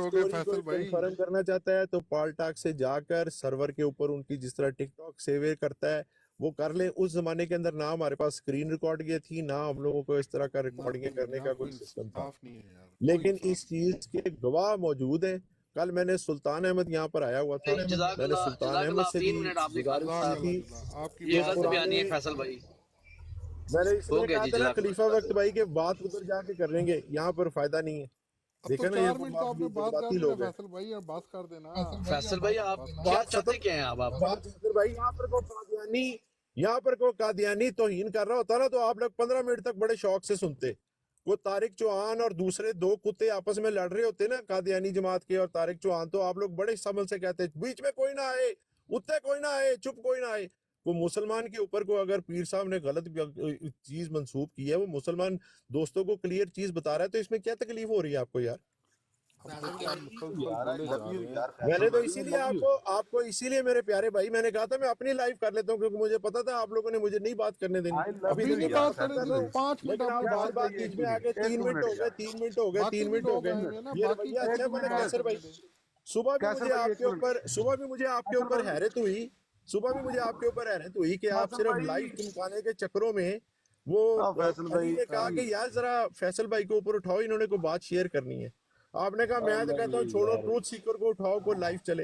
हो गए स्टोरी को फैसल भाई। कंफर्म करना चाहता है तो पॉलटॉक से जाकर सर्वर के ऊपर उनकी जिस तरह टिकटॉक सेव करता है वो कर ले। उस जमाने के अंदर ना हमारे पास स्क्रीन रिकॉर्डिंग थी, ना हम लोगों को इस तरह का ना रिकॉर्डिंग कोई करने यहाँ का कोई कोई सिस्टम था। इंसाफ नहीं है यार, कोई लेकिन इंसाफ इस चीज के गवाह मौजूद है। कल मैंने सुल्तान अहमद यहाँ पर आया हुआ था, मैंने जज़ाकल्लाह सुल्तान अहमद जज़ाकल्लाह, से 3 भी मिनट आपने कहा गुजारिश था की साहब, थी जज़ाकल्लाह आपकी ये कि बात गलत है। बयानी पुराने, है फैसल भाई। मैंने हो इसलिए गया कहा जी, था ना खलीफा वक्त जज़ाकल्लाह। भाई के बात उधर जाके कर लेंगे, यहाँ पर फायदा नहीं है। अब तो देखा ना ये 4 मिनट तो आपने बात कर जज्बाती दी ना लोग हैं। फैसल भाई, अब बात कर देना। फैसल भाई आप बात क्या बात चाहते खत्म। क्या हैं आप? बात खत्म भाई। यहाँ पर को कादियानी तौहीन कर रहा होता ना तो आप लोग 15 मिनट तक बड़े शौक से सुनते। वो तारिक चौहान और दूसरे दो कुत्ते आपस में लड़ रहे होते ना, कादियानी जमात के और तारिक चौहान, तो आप लोग बड़े समझ से कहते बीच में कोई ना आए, उत्ते कोई ना आए, चुप कोई ना आए। वो मुसलमान के ऊपर को अगर पीर साहब ने गलत चीज मंसूब की है, वो मुसलमान दोस्तों को क्लियर चीज बता रहा है, तो इसमें क्या तकलीफ हो रही है आपको यार? अब तो क्या मुसलसल बोले जा रहे हैं। मैंने तो इसीलिए आपको इसीलिए मेरे प्यारे भाई मैंने कहा था मैं अपनी लाइव कर लेता हूँ, क्योंकि मुझे पता था आप लोगों ने मुझे नहीं बात करने देनी। अभी नहीं बात करने दे, 5 मिनट लेकिन आप आपने बार बात बार की है। बीच में आके 3 मिनट हो गए, 3 मिनट हो गए, बाकी 3 भी मिनट हो लोग आए हुए गए। हैं ना, ये बाकी रवैया अच्छा है। को मैंने बात कैसर भाई करने दे। सुबह भी मुझे आपके ऊपर हैरत हुई, सुबह भी मुझे आपके ऊपर हैरत हुई कि आप सिर्फ लाइव चमकाने के चक्करों में वो अली ने कहा कि यार जरा फैसल भाई को ऊपर उठाओ, इन्होंने कोई बात शेयर करनी है। आपने कहा मैं तो कहता हूँ छोड़ो, ट्रूथ सीकर को उठाओ, को लाइव चले।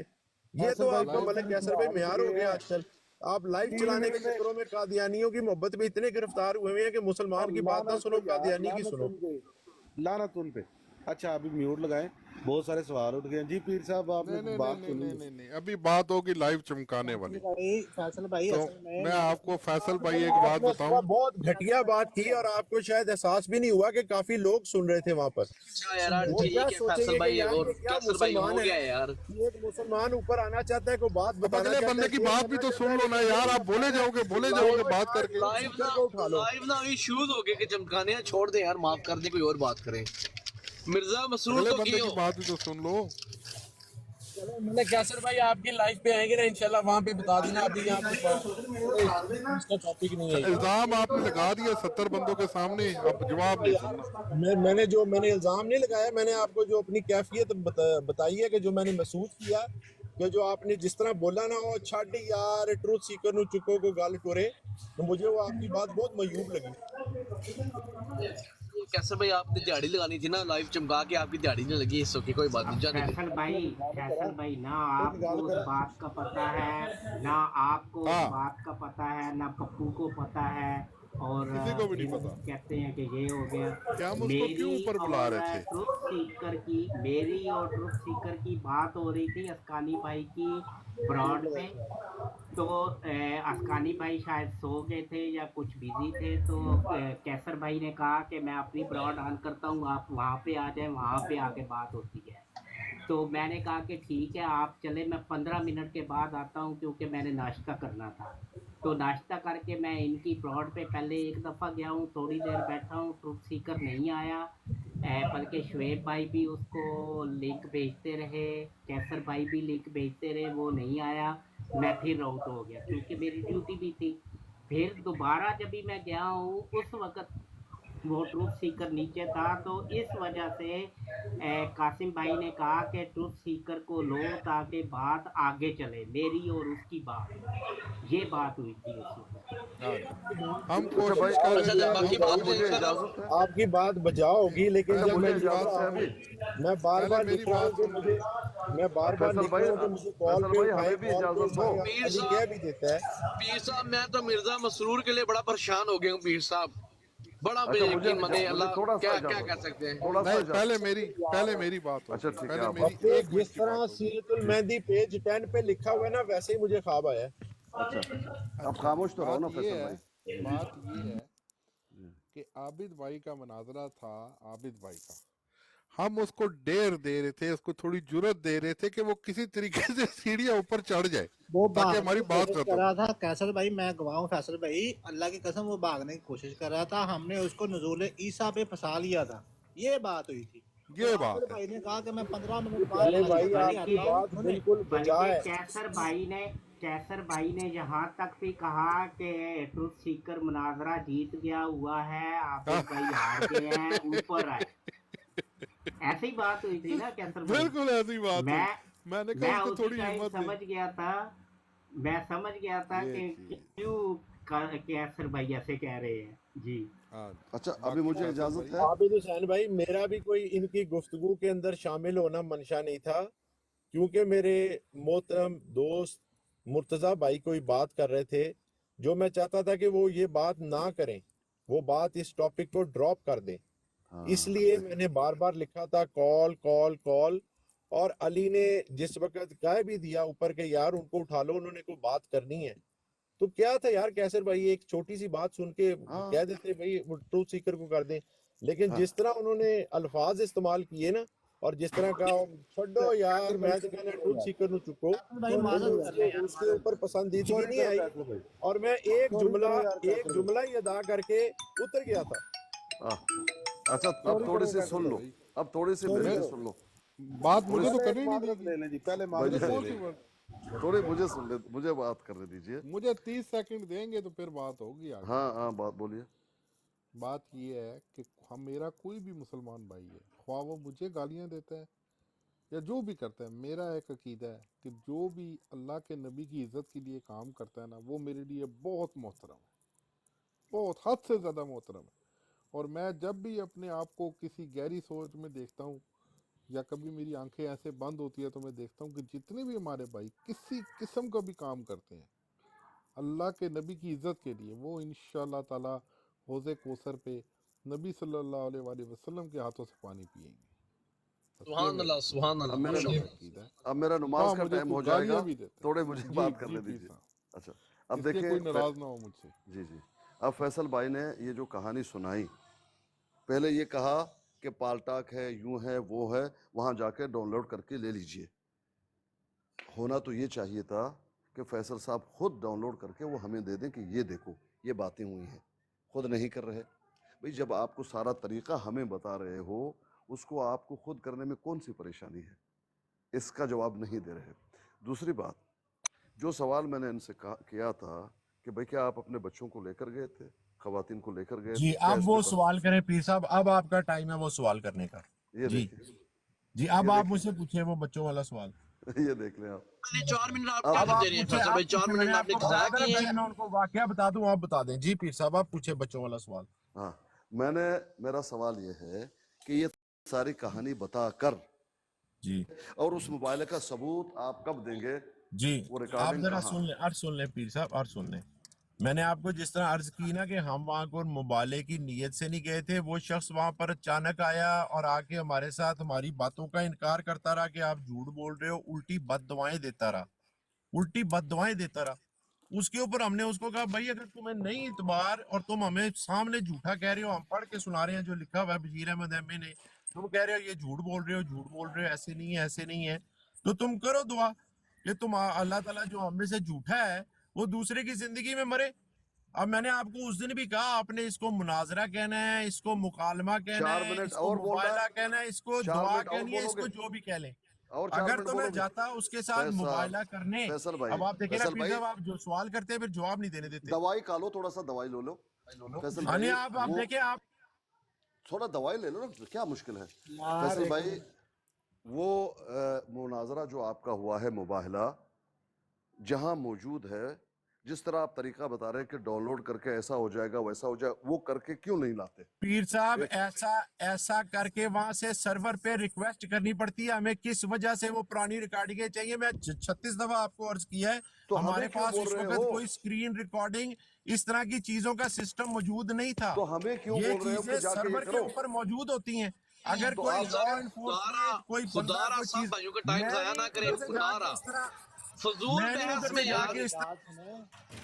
ये तो आपका लाइव मलिक कैसर भाई म्यार हो गया आजकल। आप लाइव चलाने के चक्करों में कादियानियों की मोहब्बत में इतने गिरफ्तार हुए हैं कि मुसलमान की बात ना सुनो, कादियानी की सुनो। लानत उन पे। अच्छा अभी म्यूट लगाएं, बहुत सारे सवाल उठ गए जी। पीर साहब आपने नहीं नहीं बात नहीं सुनी? नहीं नहीं नहीं, अभी बात होगी लाइव चमकाने वाली। फैसल भाई तो असल में मैं आपको फैसल भाई एक बात आपने बताऊं, सुबह बहुत घटिया बात की और आपको शायद एहसास भी नहीं हुआ कि काफी लोग सुन रहे थे वहां पर। अच्छा यार वो क्या ठीक है फैसल सोचेंगे कि भाई, यार और ये क्या कैसर भाई मुसलमान हो है, गया है यार। ये एक मुसलमान ऊपर आना चाहता है, कोई बात अब बताना अगले चाहता बंदे है, की शेयर बात भी करना तो चाहता सुन है, लो ना लेकिन यार, नहीं आप बोले आता। जाओगे बात करके। लाइव ना इश्यूज हो गए कि चमकाने हैं, छोड़ दे यार, माफ कर दे, कोई और बात करें। मिर्जा मसरूर अगले तो बंदे की क्यों? बात भी तो सुन लो। चलो मैंने कैसर भाई आपकी लाइफ पे आएंगे ना इंशाल्लाह, वहां पे बता देना। अभी यहाँ पे इसका टॉपिक नहीं है ये। इल्जाम आपने लगा दिया 70 बंदों के सामने, अब जवाब नहीं सुनना। मैंने इल्जाम नहीं लगाया, मैंने आपको जो अपनी कैफियत बताई है कि जो मैंने महसूस किया कि जो आपने जिस तरह बोला ना, वो छाड़ी यार ट्रूथ सीकर नु चुको को गल टोरे, तो मुझे वो आपकी बात बहुत मयूब लगी। ये कैसर भाई आपने दिहाड़ी लगानी थी ना, लाइव चमका के आपकी दिहाड़ी नहीं लगी, इस ओके कोई बात नहीं, जाने दे। फैसल भाई ना आपको उस बात का पता है, ना आपको उस हाँ, बात का पता है, ना पप्पू को पता है, और किसी को भी नहीं फिर पता कहते हैं कि ये हो गया। क्या हम उसको क्यों मेरी ऊपर बुला और रहे थे। मेरी और ट्रुथ सीकर की बात हो रही थी अस्कानी भाई की ब्रॉड पे। तो अस्कानी भाई शायद सो गए थे या कुछ बिजी थे, तो कैसर भाई ने कहा कि मैं अपनी ब्रॉड ऑन करता हूँ, आप वहाँ पे आ जाएं, वहाँ पे आके बात होती है। तो मैंने कहा कि ठीक है आप चले, मैं 15 मिनट के बाद आता हूँ, क्योंकि मैंने नाश्ता करना था। तो नाश्ता करके मैं इनकी ब्रॉड पे पहले एक दफ़ा गया हूँ, थोड़ी देर बैठा हूँ, ट्रुथ सीकर नहीं आया, बल्कि शुएब भाई भी उसको लिंक भेजते रहे, कैसर भाई भी लिंक भेजते रहे, वो नहीं आया। मैं फिर आउट हो गया क्योंकि मेरी ड्यूटी भी थी। फिर दोबारा जब भी मैं गया हूँ उस वक्त वो ट्रूथ सीकर नीचे था, तो इस वजह से कासिम भाई ने कहा कि ट्रूथ सीकर को लो ताकि बात आगे चले, मेरी और उसकी बात, ये बात हुई थी उस वक्त। हम कोशिश कर रहे अच्छा थे, बाकी हम बात कोशिश, आपकी बात बचाव होगी, लेकिन पहले जब मैं मेरी लिख बात रहा सुन हूँ, लो, मैं बार पहले बार मेरी लिख रहा हूँ बात कि सुन लो। मैं बार बार लिख रहा हूँ कि मुझे कॉल पे उठाए, कॉल पे उठाए, पीर अली कह भी देता है। पीर साहब मैं तो मिर्जा मसरूर के लिए बड़ा परेशान हो गया हूँ पीर साहब, बड़ा मुझे यकीन माने, अल्लाह क्या क्या कह सकते हैं। नहीं, पहले मेरी बात होगी, पहले मेरी अब 1 मिनट जिस की तरह बात होगी। सीरतुल मेहंदी पेज 10 पे लिखा हुआ है ना, वैसे ही मुझे ख्वाब आया। अच्छा बात ये है कि आबिद भाई का मनाजरा था, आबिद भाई का, हम उसको डेर दे रहे थे, उसको थोड़ी जुर्रत दे रहे थे कि वो किसी तरीके से सीढ़ियां ऊपर चढ़ जाए वो ताकि भागने हमारी की बात कोशिश कर खत्म। रहा था कैसर भाई, मैं गवाह हूँ फैसल भाई, अल्लाह की कसम वो भागने की कोशिश कर रहा था, हमने उसको नजूल ईसा पे फंसा लिया था, ये बात हुई थी। तो ये आबिद बात है। भाई ने कहा कि मैं 15 मिनट बाद प्यारे नाश्ता भाई करके आपकी आता हूँ, बात बिल्कुल बजा बल्कि है। कैसर भाई ने यहाँ तक भी कहा कि ट्रुथ सीकर मुनाजरा जीत गया हुआ है, आबिद भाई हार गए हैं, ऊपर आए। ऐसी बात हुई थी ना कैसर भाई, बिल्कुल ऐसी बात है। मैं मैंने मैं कहा उसको उसी थोड़ी टाइम हिम्मत समझ दे। गया था, मैं समझ गया था ये कि चीज क्यों कैसर भाई ऐसे कह रहे हैं जी। हाँ। अच्छा अभी बाकी मुझे फैसल इजाजत भाई है। आबिद हुसैन भाई, मेरा भी कोई इनकी गुफ्तगू के अंदर शामिल होना मंशा नहीं था, क्योंकि मेरे मोहतरम दोस्त मुर्तज़ा भाई कोई बात कर रहे थे, जो मैं चाहता था कि वो ये बात ना करें, वो बात इस टॉपिक को ड्रॉप कर दें। हाँ इसलिए मैंने बार बार लिखा था कॉल कॉल कॉल, और अली ने जिस वक्त कह भी दिया ऊपर के यार उनको उठा लो, उन्होंने कोई बात करनी है, तो क्या था यार कैसर भाई, एक छोटी सी बात सुन के हाँ कह देते भाई वो ट्रूथ सीकर को कर दें। लेकिन हाँ। जिस तरह उन्होंने अल्फाज इस्तेमाल किए ना, और जिस तरह का छो यार मैं तो कहना ट्रूथ सीकर नु चुको, भाई तो माजत कर रहे हैं यार, उसके ऊपर पसंदीदगी सॉरी नहीं करो आई, कैसर भाई, और मैं सॉरी करो यार कैसर भाई। जुमला ही अदा करके उतर गया था। हाँ, अच्छा अब सॉरी थोड़ी करो सी कैसर सुन लो, भाई। अब थोड़ी सी सॉरी मेरी करो। सुन लो। बात मुझे तो पहले करनी नहीं माजरत दी ले लें जी, पहले मुझे माजरत ले कौन सी लें। बात, थोड़ी मुझे सुन ले, मुझे बात करने दीजिए। मुझे 30 सेकंड देंगे तो फिर बात होगी आगे। हाँ हाँ बात बोलिए। बात ये है कि हम, मेरा कोई भी मुसलमान भाई है, ख्वाह वो मुझे गालियां देता है या जो भी करता है, मेरा एक अकीदा है कि जो भी अल्लाह के नबी की इज्जत के लिए काम करता है ना, वो मेरे लिए बहुत मोहतरम है, बहुत हद से ज़्यादा मोहतरम है। और मैं जब भी अपने आप को किसी गहरी सोच में देखता हूँ या कभी मेरी आंखें ऐसे बंद होती है, तो मैं देखता हूँ कि जितने भी हमारे भाई किसी किस्म का भी काम करते हैं अल्लाह के नबी की इज़्ज़त के लिए, वो इंशाअल्लाह ताला हौज़े कौसर पे नबी सल्लल्लाहु अलैहि वसल्लम के हाथों से पानी पिएंगे। बस ये सुभान अल्लाह, सुभान अब अल्लाह, मेरा मेरा माशाअल्लाह। अकीदा है। अब मेरा नमाज हाँ का मुझे टाइम कोई हो जाएगा, गालियाँ भी देते थोड़े हैं मुझे जी बात करने जी पीर दीजिए। साहब, अच्छा अब इसलिए देखिए कोई नाराज़ ना हो मुझसे। जी जी, अब फैसल भाई ने ये जो कहानी सुनाई, पहले ये कहा कि पालटाक है, यूं है, वो है, वहां जाके डाउनलोड करके ले लीजिए। होना तो ये चाहिए था कि फैसल साहब खुद डाउनलोड करके वो हमें दे दें कि ये देखो ये बातें हुई हैं, खुद नहीं कर रहे। भाई जब आपको सारा तरीका हमें बता रहे हो, उसको आपको खुद करने में कौन सी परेशानी है? इसका जवाब नहीं दे रहे। दूसरी बात, जो सवाल मैंने इनसे किया था कि भाई क्या आप अपने बच्चों को लेकर गए थे, खवातीन को लेकर गए जी थे क्या? अब इसके वो पास सवाल करें पीर साहब, अब आपका टाइम है वो सवाल करने का। ये जी देखिए, जी अब ये आप देखिए, मुझसे पूछिए वो बच्चों वाला सवाल। ये देख लें आप। मैंने 4 मिनट आप क्या अब कर दे आप रहे हैं पूछे, फैसल आप भाई, 4 पूछे, मैंने मिनट आपने आपको ज़ाया बताया था ना, किए पहले हैं। मैं उनको वाकया बता दूं, आप बता दें। जी पीर साहब आप पूछे बच्चों वाला सवाल। हाँ, मेरा सवाल ये है कि ये सारी कहानी बताकर जी और उस मोबाइल का सबूत आप कब देंगे? जी वो आप रिकॉर्डिंग जरा कहाँ? सुन लें, अर्ज सुन लें पीर साहब, अर्ज सुन लें। मैंने आपको जिस तरह अर्ज की ना कि हम वहां को मुबाले की नीयत से नहीं गए थे, वो शख्स वहां पर अचानक आया और आके हमारे साथ हमारी बातों का इनकार करता रहा कि आप झूठ बोल रहे हो, उल्टी बददुआएं देता रहा, उल्टी बददुआएं देता रहा। उसके ऊपर हमने उसको कहा भाई अगर तुम्हें नहीं इतबार और तुम हमें सामने झूठा कह रहे हो, हम पढ़ के सुना रहे हैं जो लिखा हुआ है बशीर अहमद एमए ने, तुम कह रहे हो ये झूठ बोल रहे हो, झूठ बोल रहे हो, ऐसे नहीं है, ऐसे नहीं है, तो तुम करो दुआ कि तुम अल्लाह ताला जो हम में से झूठा है वो दूसरे की जिंदगी में मरे। अब मैंने आपको उस दिन भी कहा आपने इसको मुनाजरा कहना है, इसको मुकालमा कहना 4 है, मिनट इसको और बोल रहा मुबायला है, कहना है, इसको 4 दुआ मिनट और कहनी है, बोलोगे, इसको जो भी कह लें। और 4 अगर मिनट तो मैं बोलोगे? जाता उसके साथ फैसल मुबायला करने, फैसल भाई, अब आप देखें ना फैसल पीर भाई, साहब, आप जो सवाल करते हैं फिर जवाब नहीं देने देते। दवाई खा लो, थोड़ा सा दवाई लो लो फैसल हाँ नहीं, भाई, आप वो देखें, आप थोड़ा दवाई ले लो ना, क्या मुश्किल है? यार फैसल एक भाई वो मुनाजरा जो आपका हुआ है, मुबाहला जहां मौजूद है, जिस तरह आप तरीका बता रहे हैं कि डाउनलोड करके ऐसा हो जाएगा वैसा हो जाएगा, वो करके क्यों नहीं लाते? पीर साहब एक ऐसा ऐसा करके वहां से सर्वर पे रिक्वेस्ट करनी पड़ती है हमें, किस वजह से वो पुरानी रिकॉर्डिंगें चाहिए। मैं 36 दफा आपको अर्ज किया है, तो हमारे हमें क्यों पास बोल उस रहे वक्त हो? कोई स्क्रीन रिकॉर्डिंग इस तरह की चीजों का सिस्टम मौजूद नहीं था। तो हमें क्यों ये बोल रहे हो चीजें कि जाके ये सर्वर के करो? ऊपर मौजूद होती हैं। अगर तो कोई आप लॉ खुदारा इन्फोर्समेंट, कोई बंदा खुदारा कोई सब चीज, भाइयों का टाइम मैं जाया ना नहीं करें, उधर से खुदारा जाके इस तरह, फजूल मैं नहीं बहस उधर में से यार। जाके इस तरह। बात सुने,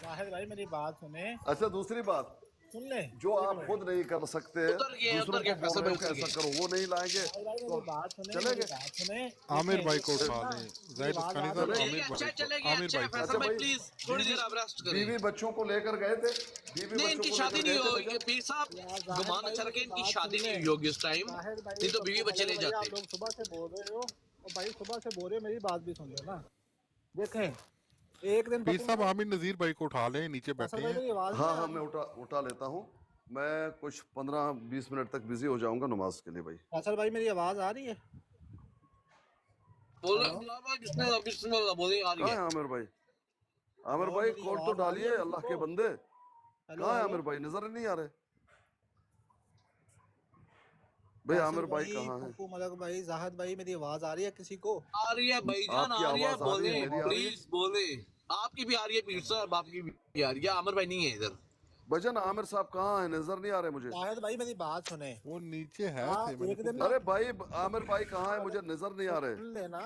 वाहिद भाई मेरी बात सुने, अच्छा दूसरी बात, सुन ले जो एक आप मिनट। खुद नहीं कर सकते, दूसरों उतर गए को बोल फैसल रहे भाई, हो कि उतर ऐसा गए। करो, वो नहीं लाएंगे वाहिद भाई तो मेरी बात सुने, मेरी चलेंगे? बात सुने। आमिर देखें भाई जो को खुद उठा ना लें, मेरी जाहिद बात हक्कानी आप साहब, सुने। आमिर अच्छा भाई को, चले गए, आमिर अच्छा भाई को फैसल अच्छा उठा भाई भाई, प्लीज थोड़ी बीवी देर आप रेस्ट करें। बीवी बच्चों को लेकर गए थे, बीवी नहीं, बच्चों इनकी को शादी लेकर नहीं गए थे हो, बेगम? पीर साहब यार जाहिद गुमान भाई अच्छा रखे, मेरी इनकी बात शादी सुन नहीं ले। हुई होगी इस टाइम, जाहिद भाई नहीं तो बीवी बच्चे ले भाई आप जाते। लोग सुबह से बोल रहे हो, और भाई सुबह से बोल रहे हो, मेरी बात भी सुन लो ना। देखें एक दिन पीर साहब पकूंगा, आमिर नजीर भाई को उठा लें, नीचे फैसल बैठे भाई हैं। मेरी आवाज नहीं हाँ आ हाँ रही। मैं उठा उठा लेता हूँ, मैं कुछ 15-20 मिनट तक बिजी हो जाऊंगा नमाज के लिए भाई। फैसल भाई मेरी आवाज आ रही है? बोले हेलो बिस्मिल्लाह बिस्मिल्लाह बोले आ रही कहाँ है। है आमिर भाई? आमिर हेलो, भाई मेरी कोड तो आवाज आ रही डालिए है अल्लाह किसी के को? बंदे। हेलो कहाँ है हेलो आमिर भाई? नजर ही नहीं आ रहे भाई। फैसल आमिर भाई भाई, कहाँ है? पप्पू मलक भाई, जाहिद भाई, मेरी आवाज आ रही है किसी को? आ रही है भाईजान, आपकी आ रही है, आवाज आ रही बोले है, मेरी आ रही है? प्लीज बोले। आपकी भी आ रही है पीर साहब, आपकी भी आ रही है। आमिर भाई नहीं है इधर। भजन आमिर साहब कहाँ है? नजर नहीं आ रहे मुझे। जाहिद भाई मेरी बात सुने। वो नीचे है थे, मैंने एक खुद दिन ना देखा। अरे भाई आमिर भाई कहाँ है? मुझे नजर नहीं आ रहे। सुन लेना,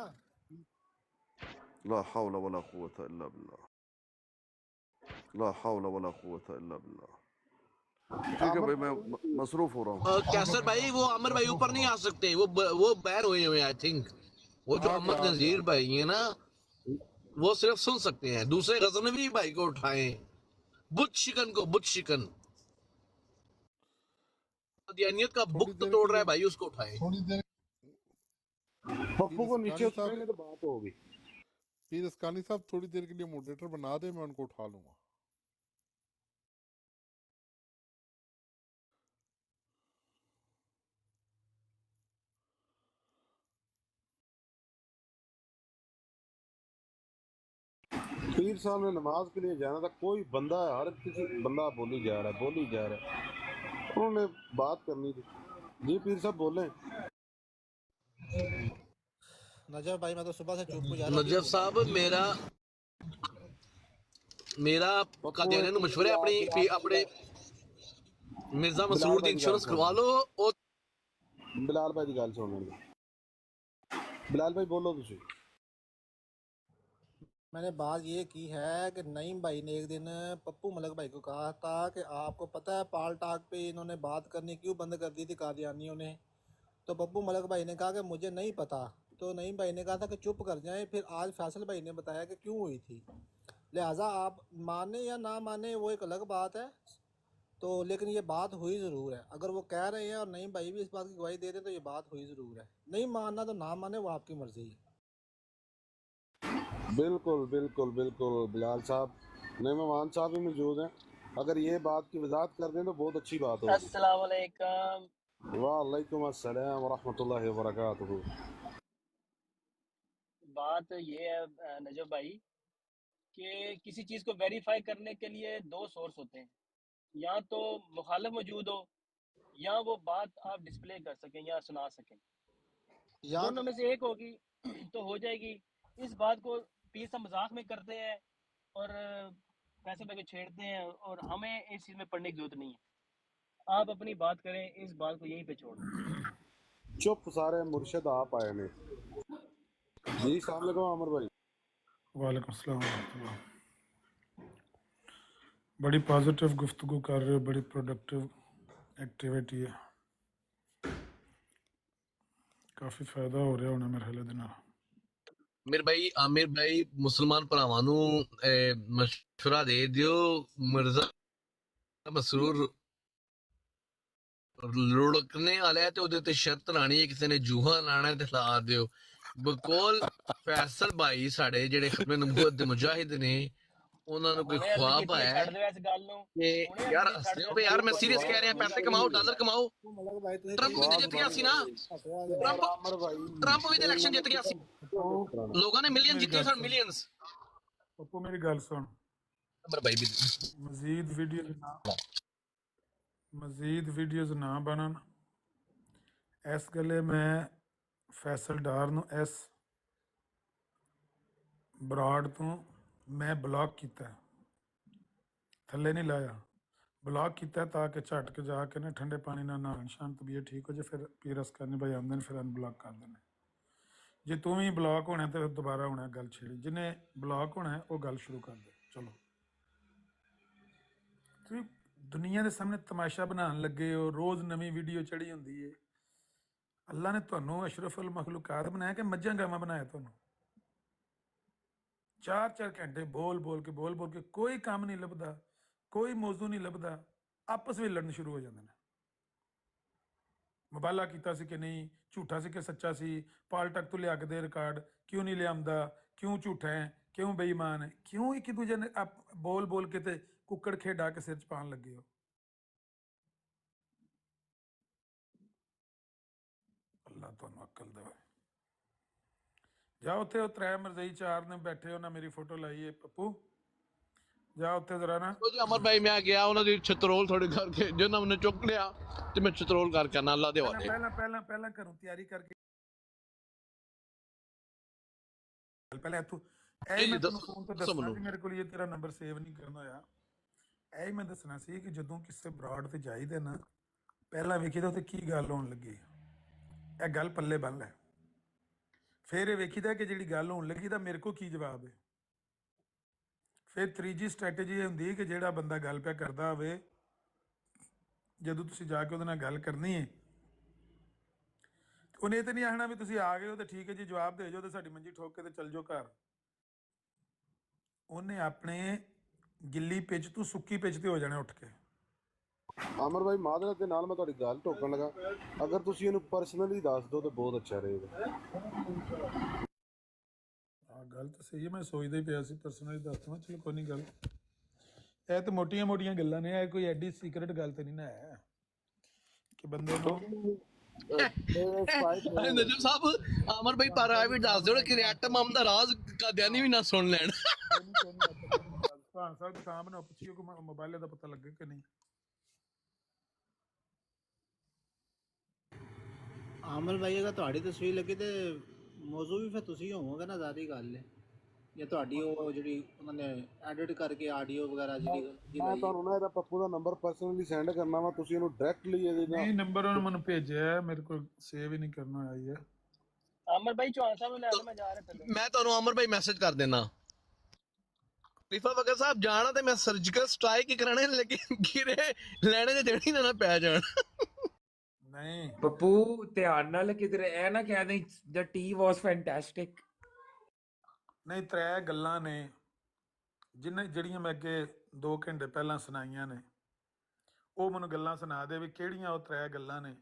ला हौला वला कुव्वता इल्ला बिल्लाह, ला हौला वला कुव्वता इल्ला बिल्लाह। ठीक है आमिर भाई, मैं मसरूफ हो रहा हूँ। कैसर भाई वो आमिर भाई ऊपर नहीं आ सकते, वो बैर हुए हुए आई थिंक। वो जो आ गया अहमद आ गया। नजीर भाई है ना, वो सिर्फ सुन सकते हैं। दूसरे गजनवी भाई को उठाएं, बुत शिकन को, बुत शिकन दियानियत का थोड़ी बुत देर तोड़ के रहा लिए है भाई, उसको उठाएं। पप्पू पीर को नीचे इसकानी साहब, उतरेंगे तो बात होगी। पीर इसकानी साहब थोड़ी देर के लिए मॉडरेटर बना दे, मैं उनको उठा लूंगा। पीर साहब ने नमाज के लिए जाना था, कोई बंदा हर किसी बंदा बोली जा रहा है, उन्होंने बात करनी थी। जी पीर साहब बोले। नजर भाई मैं तो सुबह से चुप हूँ यार, अभी नजफ बोला। साहब मेरा पप्पू कादियानियों एक ਨੂੰ ਮਸ਼ਵਰਾ ਹੈ ਆਪਣੀ ਆਪਣੇ ਮਿਰਜ਼ਾ बिलाल ਮਸਰੂਰ ਦੀ भाई की गल ਇੰਸ਼ੋਰੈਂਸ सुन, ਕਰਵਾ ਲਓ ਉਹ। बिलाल भाई की गल सुन लेंगे। बिलाल भाई बोलो तुसी। मैंने बात ये की है कि नईम भाई ने एक दिन पप्पू मलक भाई को कहा था कि आपको पता है पाल टाक पे इन्होंने बात करनी क्यों बंद कर दी थी कादियानियों ने? तो पप्पू मलक भाई ने कहा कि मुझे नहीं पता। तो नईम भाई ने कहा था कि चुप कर जाएं। फिर आज फैसल भाई ने बताया कि क्यों हुई थी। लिहाजा आप माने या ना माने वो एक अलग बात है, तो लेकिन ये बात हुई ज़रूर है। अगर वो कह रहे हैं और नईम भाई भी इस बात की गवाही दे रहे हैं तो ये बात हुई ज़रूर है। नहीं मानना तो ना माने, वो आपकी मर्ज़ी है। बिल्कुल बिल्कुल बिल्कुल बिलाल साहब, मेहमान साहब भी मौजूद हैं, अगर ये बात की वजाहत कर दें तो बहुत अच्छी बात होगी। अस्सलाम वालेकुम। वालेकुम अस्सलाम वरहमतुल्लाहि वबरकातुहू। बात ये है नजब भाई कि किसी चीज़ को वेरीफाई करने के लिए दो सोर्स होते हैं, या तो मुखालिफ मौजूद हो या वो बात आप डिस्प्ले कर सकें या सुना सकें। या दोनों में से एक होगी तो हो जाएगी। इस बात को पीर साहब मजाक में करते हैं और पैसे पे छेड़ते हैं, और हमें इस चीज़ में पढ़ने की जरूरत नहीं है। आप अपनी बात करें, इस बात को यहीं पे छोड़ दें। चुप सारे मुर्शिद आप आए ने। जी अस्सलाम वालेकुम अमर भाई। वालेकुम अस्सलाम वरहमतुल्लाह। बड़ी पॉजिटिव गुफ्तगू कर रहे हो, बड़ी प्रोडक्टिव एक्टिविटी है, काफ़ी फ़ायदा हो रहा होना मेरे ख्याल ਨਾਲ। आमिर भाई मुसलमान भरावां ਨੂੰ ਮਸ਼ਵਰਾ ਦੇ ਦਿਓ, ਮਿਰਜ਼ਾ ਮਸਰੂਰ ਲੁੜਕਣੇ ਵਾਲਾ ਹੈ ਤੇ ਉਹਦੇ ਤੇ ਸ਼ਰਤ ਲਾਣੀ ਹੈ, ਕਿਸੇ ਨੇ ਜੂਹਾ ਲਾਣਾ ਤੇ ਲਾ ਦਿਓ। ਬਕੌਲ ਫੈਸਲ ਭਾਈ ਸਾਡੇ ਜਿਹੜੇ ਖਤਮੇ ਨਬੂਵਤ ਦੇ ਮੁਜਾਹਿਦ ਨੇ, ਉਹਨਾਂ ਨੂੰ ਕੋਈ ਹੁਣੇ ਅਰਜ਼ ख्वाब ਕੀਤੀ ਹੈ, ਹੈ ਛੱਡ ਦਿਓ ਇਸ ਗੱਲ ਨੂੰ। ਕਿ ਹੁਣੇ ਯਾਰ ਅਰਜ਼ ਛੱਡ ਹੱਸਦੇ ਹੋ ਦਿਓ ਵੀ ਯਾਰ, ਗੱਲ ਮੈਂ ਨੂੰ। ਸੀਰੀਅਸ ਕਹਿ ਰਿਹਾ, ਪੈਸੇ ਕਮਾਓ, ਡਾਲਰ ਕਮਾਓ। पप्पू मलक भाई तुझे ਟਰੰਪ ਵੀ ਤੇ ਜਿੱਤ ਗਿਆ ਸੀ ਨਾ, ਟਰੰਪ अमर भाई ਟਰੰਪ ਵੀ ਤੇ ਇਲੈਕਸ਼ਨ ਜਿੱਤ ਗਿਆ ਸੀ, ਲੋਕਾਂ ਨੇ ਮਿਲੀਅਨ ਮੇਰੀ ਜਿੱਤੇ ਗੱਲ ਸਨ, ਸੁਣ ਮਿਲੀਅਨਸ। ਪੱਪੂ, ਮੇਰੀ ਗੱਲ ਸੁਣ। ਅਮਰ ਭਾਈ ਵੀ ਮਜ਼ੀਦ ਵੀਡੀਓਜ਼ ਨਾ ਬਣਨ। ਇਸ ਗੱਲੇ ਮੈਂ ਫੈਸਲ ਡਾਰ ਨੂੰ ਇਸ ਬਰਾੜ ਤੋਂ ਮੈਂ ਬਲੌਕ ਕੀਤਾ, ਥੱਲੇ ਨਹੀਂ ਲਾਇਆ, ਬਲੌਕ ਕੀਤਾ ਤਾਂ ਕਿ ਝਟ ਕੇ ਜਾ ਕੇ ਨਾ ਠੰਡੇ ਪਾਣੀ ਨਾਲ ਨਹਾਉਣ, ਸ਼ਾਂਤ ਤਬੀਅਤ ਠੀਕ ਹੋ ਜੇ, ਫਿਰ ਪੀਰ ਅਸਕਾਨੀ ਭਾਈ ਆਉਂਦੇ ਨੇ, ਫਿਰ ਅਨਬਲੌਕ ਕਰ ਦੇਣੇ। ਜੇ ਤੂੰ ਵੀ ਬਲੌਕ ਹੋਣਾ ਤਾਂ ਫਿਰ ਦੁਬਾਰਾ ਹੋਣਾ ਗੱਲ ਛੇੜੀ, ਜਿਹਨੇ ਬਲੌਕ ਹੋਣਾ ਉਹ ਗੱਲ ਸ਼ੁਰੂ ਕਰ ਦੇ। ਚਲੋ ਤੁਸੀਂ ਦੁਨੀਆ ਦੇ ਸਾਹਮਣੇ ਤਮਾਸ਼ਾ ਬਣਾਉਣ ਲੱਗੇ ਹੋ, ਰੋਜ਼ ਨਵੀਂ ਵੀਡੀਓ ਚੜੀ ਹੁੰਦੀ ਏ। ਅੱਲਾ ਨੇ ਤੁਹਾਨੂੰ ਅਸ਼ਰਫੁਲ ਮਖਲੂਕਾਤ ਬਣਾਇਆ ਕਿ ਮੱਝਾਂ ਗਾਵਾਂ ਬਣਾਇਆ ਤੁਹਾਨੂੰ? 4-4 ਘੰਟੇ ਬੋਲ ਕੇ ਕੋਈ ਕੰਮ ਨਹੀਂ ਲੱਭਦਾ, ਕੋਈ ਮੌਜੂ ਨਹੀਂ ਲੱਭਦਾ, ਆਪਸ ਵਿੱਚ ਲੜਨ ਸ਼ੁਰੂ ਹੋ ਜਾਂਦੇ ਨੇ। ਮੁਬਾਲਾ ਕੀਤਾ ਸੀ ਕਿ ਨਹੀਂ, ਝੂਠਾ ਸੀ ਕਿ ਸੱਚਾ ਸੀ, ਪਾਲਟਕ ਤੋਂ ਲਿਆ ਕੇ ਦੇ ਰਿਕਾਰਡ, ਕਿਉਂ ਨਹੀਂ ਲਿਆਉਂਦਾ, ਕਿਉਂ ਝੂਠਾ ਹੈ, ਕਿਉਂ ਬੇਈਮਾਨ ਹੈ, ਕਿਉਂ ਇੱਕ ਦੂਜੇ ਨੇ ਬੋਲ ਕੇ ਤੇ ਕੁੱਕੜ ਖੇਡਾ ਕੇ ਸਿਰ 'ਚ ਪਾਉਣ ਲੱਗੇ ਹੋ? ਅੱਲਾ ਤੁਹਾਨੂੰ ਅਕਲ ਦੇਵੇ। ਜਾ ਉੱਥੇ ਉਹ ਤਰੇ ਮਰਜ਼ਈ 4 ਨੇ ਬੈਠੇ, ਉਹਨਾਂ ਮੇਰੀ ਫੋਟੋ ਲਾਈ ਹੈ ਪੱਪੂ, ਜਾ ਉੱਥੇ ਜ਼ਰਾ ਨਾ। ਉਹ ਜੀ ਅਮਰ ਭਾਈ ਮੈਂ ਗਿਆ ਉਹਨਾਂ ਦੀ ਛਤਰੋਲ ਥੋੜੀ ਕਰਕੇ, ਜਿਹਨਾਂ ਮੈਨੂੰ ਚੁੱਕ ਲਿਆ ਤੇ ਮੈਂ ਛਤਰੋਲ ਕਰਕੇ ਆਣਾ ਅੱਲਾ ਦੇ ਹਵਾਲੇ। ਪਹਿਲਾਂ ਘਰੋਂ ਤਿਆਰੀ ਕਰਕੇ ਪਹਿਲਾਂ ਇੱਥੋਂ ਇਹ ਮੈਂ ਤੁਹਾਨੂੰ ਫੋਨ ਤੇ ਦੱਸਣਾ ਸੀ, ਮੇਰੇ ਕੋਲ ਇਹ ਤੇਰਾ ਨੰਬਰ ਸੇਵ ਨਹੀਂ ਕਰਨਾ ਹੋਇਆ। ਇਹ ਮੈਂ ਦੱਸਣਾ ਸੀ ਕਿ ਜਦੋਂ ਕਿਸੇ ਬਰਾੜ ਤੇ ਜਾਈਦਾ ਨਾ, ਪਹਿਲਾਂ ਵੇਖੀਦਾ ਉੱਥੇ ਕੀ ਗੱਲ ਹੋਣ ਲੱਗੀ, ਇਹ ਗੱਲ ਪੱਲੇ ਬੰਨ ਲੈ। ਫਿਰ ਇਹ ਵੇਖੀਦਾ ਕਿ ਜਿਹੜੀ ਗੱਲ ਹੋਣ ਲੱਗੀ ਤਾਂ ਮੇਰੇ ਕੋਲ ਕੀ ਜਵਾਬ ਹੈ। ਫਿਰ ਤੀਜੀ ਸਟ੍ਰੈਟਜੀ ਇਹ ਹੁੰਦੀ ਕਿ ਜਿਹੜਾ ਬੰਦਾ ਗੱਲ ਪਿਆ ਕਰਦਾ ਹੋਵੇ, ਜਦੋਂ ਤੁਸੀਂ ਜਾ ਕੇ ਉਹਦੇ ਨਾਲ ਗੱਲ ਕਰਨੀ ਹੈ, ਉਹਨੇ ਇਹ ਤਾਂ ਨਹੀਂ ਆਖਣਾ ਵੀ ਤੁਸੀਂ ਆ ਗਏ ਹੋ ਤੇ ਠੀਕ ਹੈ ਜੀ, ਜਵਾਬ ਦੇ ਜਾਓ ਤੇ ਸਾਡੀ ਮੰਜੀ ਠੋਕ ਕੇ ਤੇ ਚੱਲ ਜਾਓ ਘਰ। ਉਹਨੇ ਆਪਣੇ ਗਿੱਲੀ ਪਿੱਚ ਤੋਂ ਸੁੱਕੀ ਪਿੱਚ ਤੇ ਹੋ ਜਾਣਾ ਉੱਠ ਕੇ। ਅਮਰ ਭਾਈ ਮਾਦਰਤ ਦੇ ਨਾਲ ਮੈਂ ਤੁਹਾਡੀ ਗੱਲ ਟੋਕਣ ਲੱਗਾ, ਅਗਰ ਤੁਸੀਂ ਇਹਨੂੰ ਪਰਸਨਲੀ ਦੱਸ ਦਿਓ ਤਾਂ ਬਹੁਤ ਅੱਛਾ ਰਹੇਗਾ। ਗੱਲ ਤਾਂ ਸਹੀ ਹੈ, ਮੈਂ ਸੋਚਦਾ ਹੀ ਪਿਆ ਸੀ ਪਰਸਨਲੀ ਦੱਸ ਦਵਾਂ। ਚਲੋ ਕੋਈ ਨਹੀਂ, ਗੱਲ ਇਹ ਤਾਂ ਮੋਟੀਆਂ ਗੱਲਾਂ ਨੇ, ਇਹ ਕੋਈ ਐਡੀ ਸੀਕਰਟ ਗੱਲ ਤਾਂ ਨਹੀਂ ਨਾ ਹੈ ਕਿ ਬੰਦੇ ਨੂੰ ਨਜਮ ਸਾਹਿਬ ਅਮਰ ਭਾਈ ਪ੍ਰਾਈਵੇਟ ਦੱਸ ਦਿਓ ਕਿ ਐਟਮ ਬੰਬ ਦਾ ਰਾਜ਼ ਕਾਦੀਆਨੀ ਵੀ ਨਾ ਸੁਣ ਲੈਣ। ਭਾਂ ਸਾਹਿਬ ਤਾਂ ਮੈਨੂੰ ਪੁੱਛਿਓ ਕਿ ਮੋਬਾਈਲ ਦਾ ਪਤਾ ਲੱਗੇ ਕਿ ਨਹੀਂ। ਆਮਰ ਭਾਈ ਅਗਰ ਤੁਹਾਡੀ ਤਸਵੀਰ ਲੱਗੀ ਤੇ ਮੌਜੂ ਵੀ ਫਿਰ ਤੁਸੀਂ ਹੋਵੋਗੇ ਨਾ, ਜ਼ਿਆਦਾ ਗੱਲ ਹੈ। ਜਾਂ ਤੁਹਾਡੀ ਉਹ ਜਿਹੜੀ ਉਹਨਾਂ ਨੇ ਐਡਿਟ ਕਰਕੇ ਆਡੀਓ ਵਗੈਰਾ ਜਿਹੜੀ ਮੈਂ ਤੁਹਾਨੂੰ ਨਾ ਇਹਦਾ ਪੱਪੂ ਦਾ ਨੰਬਰ ਪਰਸਨਲੀ ਸੈਂਡ ਕਰਨਾ ਵਾ, ਤੁਸੀਂ ਇਹਨੂੰ ਡਾਇਰੈਕਟਲੀ ਇਹਦੇ ਨਾਲ। ਨਹੀਂ, ਨੰਬਰ ਉਹਨੇ ਮੈਨੂੰ ਭੇਜਿਆ, ਮੇਰੇ ਕੋਲ ਸੇਵ ਹੀ ਨਹੀਂ ਕਰਨਾ ਆਈ ਹੈ। ਅਮਰ ਭਾਈ ਚੌਹਾਨ ਸਾਹਿਬ ਨੂੰ ਲੈ ਮੈਂ ਜਾ ਰਿਹਾ ਥੱਲੇ। ਮੈਂ ਤੁਹਾਨੂੰ ਅਮਰ ਭਾਈ ਮੈਸੇਜ ਕਰ ਦੇਣਾ। ਖਲੀਫਾ ਵਕਰ ਸਾਹਿਬ ਜਾਣਾ ਤੇ ਮੈਂ ਸਰਜੀਕਲ ਸਟ੍ਰਾਈਕ ਹੀ ਕਰਾਣੇ, ਲੇਕਿਨ ਗਿਰੇ ਲੈਣੇ ਦੇ ਦੇਣੀ ਨਾ ਪੈ ਜਾਣ। ਨਹੀਂ ਪੱਪੂ ਧਿਆਨ ਨਾਲ ਕਿਧਰੇ ਇਹ ਨਾ ਕਹਿ ਦੇ ਦ ਟੀ ਵਾਸ ਫੈਂਟੈਸਟਿਕ। ਨਹੀਂ, 3 ਗੱਲਾਂ ਨੇ ਜਿਹੜੀਆਂ ਮੈਂ ਅੱਗੇ 2 ਘੰਟੇ ਪਹਿਲਾਂ ਸੁਣਾਈਆਂ ਨੇ, ਉਹ ਮੈਨੂੰ ਗੱਲਾਂ ਸੁਣਾ ਦੇ ਵੀ ਕਿਹੜੀਆਂ ਉਹ 3 ਗੱਲਾਂ ਨੇ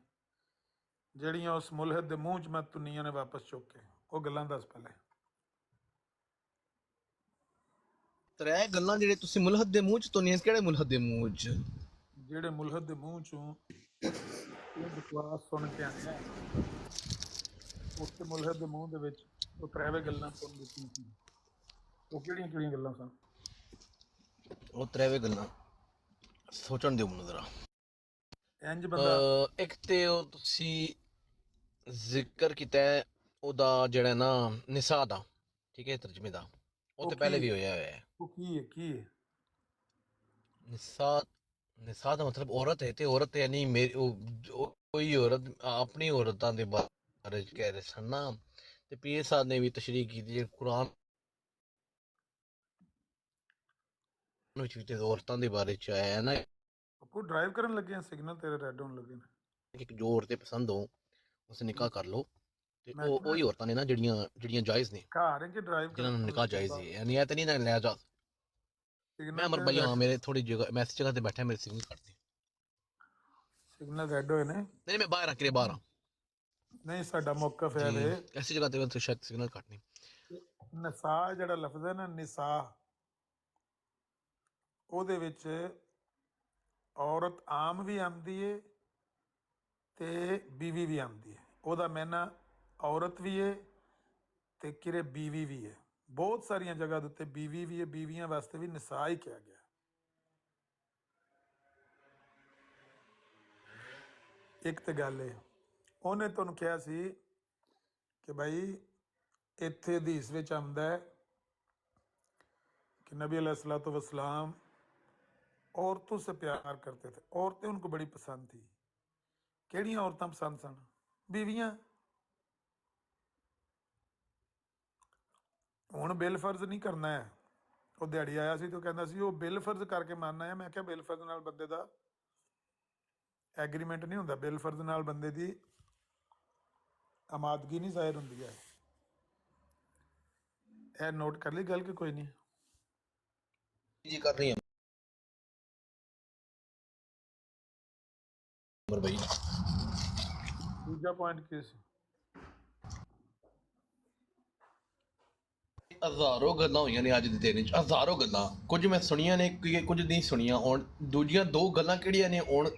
ਜਿਹੜੀਆਂ ਉਸ ਮੁਲਹਦ ਦੇ ਮੂੰਹ 'ਚ ਮੈਂ ਤੁੰਨੀਆਂ ਨੇ ਵਾਪਸ ਚੁੱਕ ਕੇ। ਉਹ ਗੱਲਾਂ ਦੱਸ ਪਹਿਲੇ। 3 ਗੱਲਾਂ ਜਿਹੜੇ ਤੁਸੀਂ ਮੁਲਹਦ ਦੇ ਮੂੰਹ 'ਚ ਤੁੰਨੀਆਂ, ਕਿਹੜੇ ਮੁਲਹਦ ਦੇ ਮੂੰਹ 'ਚ? ਜਿਹੜੇ ਮੁਲਹਦ ਦੇ ਮੂੰਹ 'ਚੋਂ ਇਹ ਬਕਵਾਸ ਸੁਣ ਕੇ ਆਇਆ, ਉਸ ਮੁਲਹਦ ਦੇ ਮੂੰਹ ਦੇ ਵਿੱਚ ਉਹ 3 ਗੱਲਾਂ ਸੁਣ ਦਿੱਤੀਆਂ ਸੀ। ਉਹ ਕਿਹੜੀਆਂ ਗੱਲਾਂ ਸਨ? ਉਹ 3 ਗੱਲਾਂ ਸੋਚਣ ਦਿਓ ਮੈਨੂੰ ਜ਼ਰਾ। ਇੰਜ ਬੰਦਾ ਇੱਕ ਤੇ ਉਹ ਤੁਸੀਂ ਜ਼ਿਕਰ ਕੀਤਾ ਉਹਦਾ ਜਿਹੜਾ ਨਾ ਨਿਸਾ ਦਾ, ਠੀਕ ਹੈ, ਤਰਜਮੇ ਦਾ, ਉਹ ਤੇ ਪਹਿਲੇ ਵੀ ਹੋਇਆ ਹੈ। ਉਹ ਕੀ ਹੈ? ਨਿਸਾ ਦਾ ਮਤਲਬ ਔਰਤ ਹੈ, ਤੇ ਔਰਤ ਯਾਨੀ ਮੇਰੀ ਕੋਈ ਔਰਤ ਆਪਣੀ ਔਰਤਾਂ ਦੇ ਬਾਰੇ ਕਹਿ ਰਹੇ ਸਨ ਨਾ। ਤੇ ਪੀਰ ਸਾਹਿਬ ਨੇ ਵੀ ਤਸ਼ਰੀਹ ਕੀਤੀ ਜੇ ਕੁਰਾਨ ਵਿੱਚ ਵੀ ਤੇ ਔਰਤਾਂ ਦੇ ਬਾਰੇ ਚ ਆਇਆ ਹੈ ਨਾ। ਆਪੂ ਡਰਾਈਵ ਕਰਨ ਲੱਗੇ ਆ, ਸਿਗਨਲ ਤੇਰੇ ਰੈੱਡ ਹੋਣ ਲੱਗੇ ਨੇ। ਕਿ ਜੋ ਔਰਤੇ ਪਸੰਦ ਹੋ ਉਸੇ ਨਿਕਾਹ ਕਰ ਲਓ, ਤੇ ਉਹੀ ਔਰਤਾਂ ਨੇ ਨਾ ਜਿਹੜੀਆਂ ਜਾਇਜ਼ ਨੇ, ਘਰ ਕਿ ਡਰਾਈਵ ਜਿਨ੍ਹਾਂ ਨੂੰ ਨਿਕਾਹ ਜਾਇਜ਼ ਹੈ। ਯਾਨੀ ਇਹ ਤਾਂ ਨਹੀਂ ਨਾ ਲਿਆ ਜਾ। ਮੈਂ ਅਮਰ ਭਾਈ ਹਾਂ, ਮੇਰੇ ਥੋੜੀ ਜਗ੍ਹਾ ਮੈਂ ਇਸ ਜਗ੍ਹਾ ਤੇ ਬੈਠਾ, ਮੇਰੇ ਸਿਗਨਲ ਕੱਟ ਦੇ। ਸਿਗਨਲ ਰੈੱਡ ਹੋਏ ਨੇ? ਨਹੀਂ ਮੈਂ ਬਾਹਰ ਆ ਕੇ ਬਾਹਰ ਆ। ਨਹੀਂ, ਸਾਡਾ ਮੌਕਫ ਹੈ ਵੇ ਐਸੀ ਜਗ੍ਹਾ ਤੇ ਸ਼ਾਇਦ ਸਿਗਨਲ ਕੱਟ ਨਹੀਂ। ਨਿਸਾ ਜਿਹੜਾ ਲਫ਼ਜ਼ ਹੈ ਨਾ, ਨਿਸਾ, ਉਹਦੇ ਵਿੱਚ ਔਰਤ ਆਮ ਵੀ ਆਉਂਦੀ ਏ ਤੇ ਬੀਵੀ ਵੀ ਆਉਂਦੀ ਹੈ। ਉਹਦਾ ਮੈਨਾ ਔਰਤ ਵੀ ਏ ਤੇ ਕਿਰੇ ਬੀਵੀ ਵੀ ਏ। ਬਹੁਤ ਸਾਰੀਆਂ ਜਗ੍ਹਾ ਦੇ ਉੱਤੇ ਬੀਵੀ ਵੀ ਏ, ਬੀਵੀਆਂ ਵਾਸਤੇ ਵੀ ਨਿਸਾ ਹੀ ਕਿਹਾ ਗਿਆ। ਇੱਕ ਤੇ ਗੱਲ ਏ, ਉਹਨੇ ਤੁਹਾਨੂੰ ਕਿਹਾ ਸੀ ਕਿ ਭਾਈ ਇੱਥੇ ਹਦੀਸ ਵਿੱਚ ਆਉਂਦਾ ਹੈ कि नबी अलैहिस्सलाम औरतों से प्यार करते थे, औरतें उनको बड़ी पसंद थी। ਕਿਹੜੀਆਂ ਔਰਤਾਂ ਪਸੰਦ ਸਨ? ਬੀਵੀਆਂ। ਹੁਣ ਬਿਲ ਫਰਜ਼ ਨਹੀਂ ਕਰਨਾ ਹੈ। ਉਹ ਦਿਹਾੜੀ ਆਇਆ ਸੀ ਤੇ ਉਹ ਕਹਿੰਦਾ ਸੀ ਉਹ ਬਿਲ ਫਰਜ਼ ਕਰਕੇ ਮੰਨਣਾ ਹੈ। ਮੈਂ ਕਿਹਾ ਬਿਲ ਫਰਜ਼ ਨਾਲ ਬੰਦੇ ਦਾ ਐਗਰੀਮੈਂਟ ਨਹੀਂ ਹੁੰਦਾ, ਬਿਲ ਫਰਜ਼ ਨਾਲ ਬੰਦੇ ਦੀ ਆਮਾਦਗੀ ਨਹੀਂ ਜ਼ਾਹਿਰ ਹੁੰਦੀ ਹੈ। ਇਹ ਨੋਟ ਕਰ ਲਈ ਗੱਲ ਕਿ ਕੋਈ ਨਹੀਂ? ਜੀ ਕਰ ਰਹੀ ਹੈ ਅਮਰ ਭਾਈ। ਦੂਜਾ ਪੁਆਇੰਟ ਕੀ ਸੀ? ਹਜ਼ਾਰੋਂ ਗੱਲਾਂ ਹੋਈਆਂ ਨੇ ਅੱਜ ਦੇ ਦਿਨ 'ਚ, ਹਜ਼ਾਰੋਂ ਗੱਲਾਂ। ਕੁਝ ਮੈਂ ਸੁਣੀਆਂ ਨੇ, ਕੁਝ ਨਹੀਂ ਸੁਣੀਆਂ। ਹੁਣ ਦੂਜੀਆਂ 2 ਗੱਲਾਂ ਕਿਹੜੀਆਂ ਨੇ? ਹੁਣ